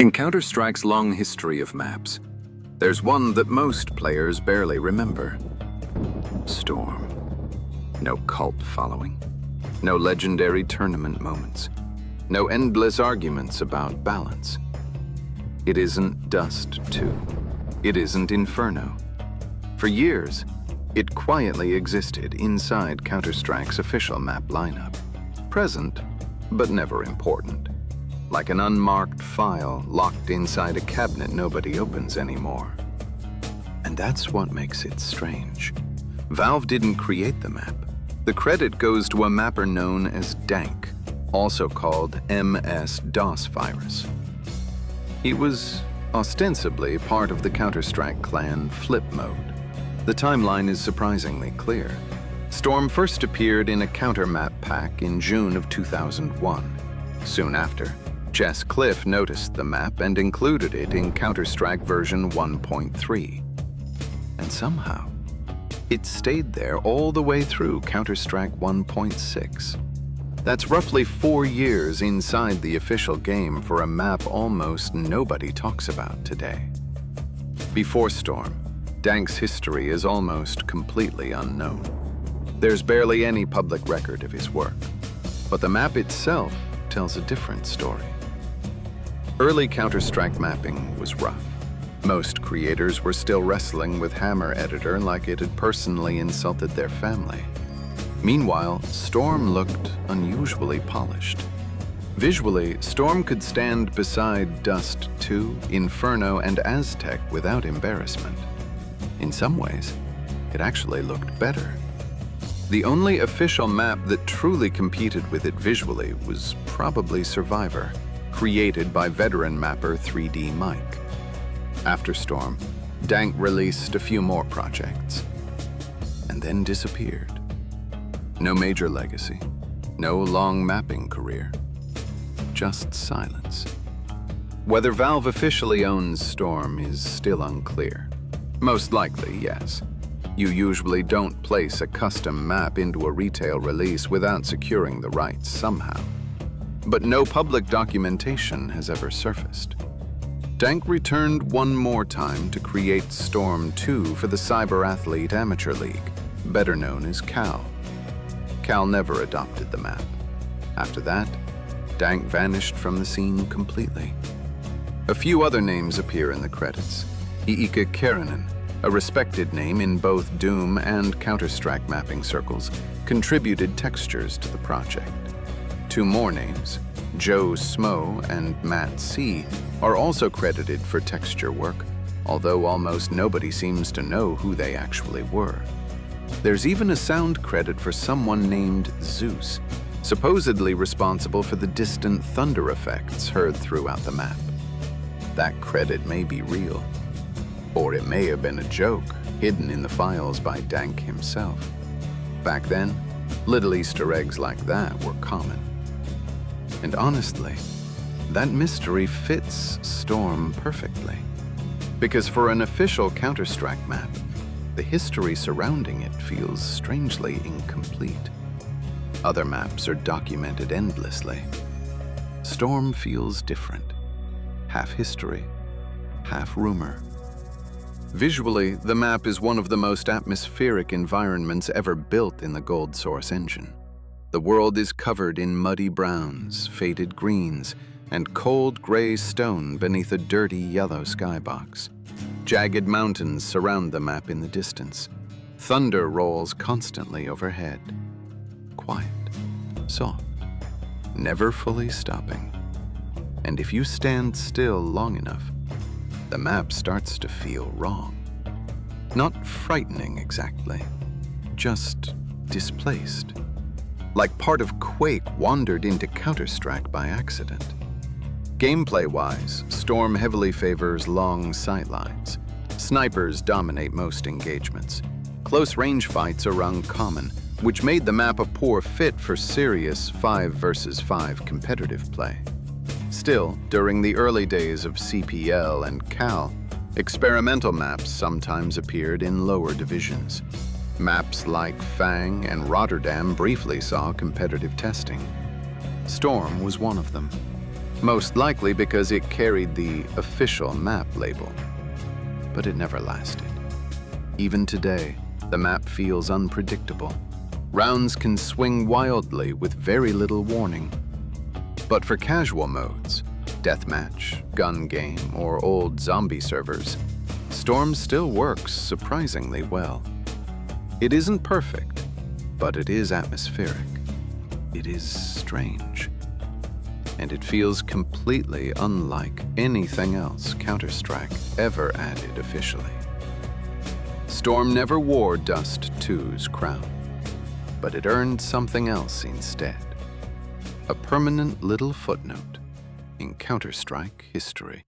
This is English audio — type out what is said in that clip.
In Counter-Strike's long history of maps, there's one that most players barely remember. Storm. No cult following. No legendary tournament moments. No endless arguments about balance. It isn't Dust 2. It isn't Inferno. For years, it quietly existed inside Counter-Strike's official map lineup. Present, but never important. Like an unmarked file locked inside a cabinet nobody opens anymore. And that's what makes it strange. Valve didn't create the map. The credit goes to a mapper known as Dank, also called MS-DOS virus. He was ostensibly part of the Counter-Strike clan Flip Mode. The timeline is surprisingly clear. Storm first appeared in a counter map pack in June of 2001. Soon after, Jess Cliff noticed the map and included it in Counter-Strike version 1.3. And somehow, it stayed there all the way through Counter-Strike 1.6. That's roughly 4 years inside the official game for a map almost nobody talks about today. Before Storm, Dank's history is almost completely unknown. There's barely any public record of his work, but the map itself tells a different story. Early Counter-Strike mapping was rough. Most creators were still wrestling with Hammer Editor like it had personally insulted their family. Meanwhile, Storm looked unusually polished. Visually, Storm could stand beside Dust 2, Inferno, and Aztec without embarrassment. In some ways, it actually looked better. The only official map that truly competed with it visually was probably Survivor, created by veteran mapper 3D Mike. After Storm, Dank released a few more projects, and then disappeared. No major legacy, no long mapping career, just silence. Whether Valve officially owns Storm is still unclear. Most likely, yes. You usually don't place a custom map into a retail release without securing the rights somehow. But no public documentation has ever surfaced. Dank returned one more time to create Storm 2 for the Cyber Athlete Amateur League, better known as CAL. CAL never adopted the map. After that, Dank vanished from the scene completely. A few other names appear in the credits. Iika Karinen, a respected name in both Doom and Counter-Strike mapping circles, contributed textures to the project. 2 more names, Joe Smo and Matt C, are also credited for texture work, although almost nobody seems to know who they actually were. There's even a sound credit for someone named Zeus, supposedly responsible for the distant thunder effects heard throughout the map. That credit may be real, or it may have been a joke hidden in the files by Dank himself. Back then, little Easter eggs like that were common. And honestly, that mystery fits Storm perfectly. Because for an official Counter-Strike map, the history surrounding it feels strangely incomplete. Other maps are documented endlessly. Storm feels different. Half history, half rumor. Visually, the map is one of the most atmospheric environments ever built in the Gold Source engine. The world is covered in muddy browns, faded greens, and cold gray stone beneath a dirty yellow skybox. Jagged mountains surround the map in the distance. Thunder rolls constantly overhead. Quiet, soft, never fully stopping. And if you stand still long enough, the map starts to feel wrong. Not frightening exactly, just displaced. Like part of Quake wandered into Counter-Strike by accident. Gameplay-wise, Storm heavily favors long sightlines. Snipers dominate most engagements. Close-range fights are uncommon, which made the map a poor fit for serious 5 versus 5 competitive play. Still, during the early days of CPL and CAL, experimental maps sometimes appeared in lower divisions. Maps like Fang and Rotterdam briefly saw competitive testing. Storm was one of them. most likely because it carried the official map label. But it never lasted. Even today, the map feels unpredictable. Rounds can swing wildly with very little warning. But for casual modes, deathmatch, gun game, or old zombie servers, Storm still works surprisingly well. It isn't perfect, but it is atmospheric. It is strange. And it feels completely unlike anything else Counter-Strike ever added officially. Storm never wore Dust 2's crown, but it earned something else instead. A permanent little footnote in Counter-Strike history.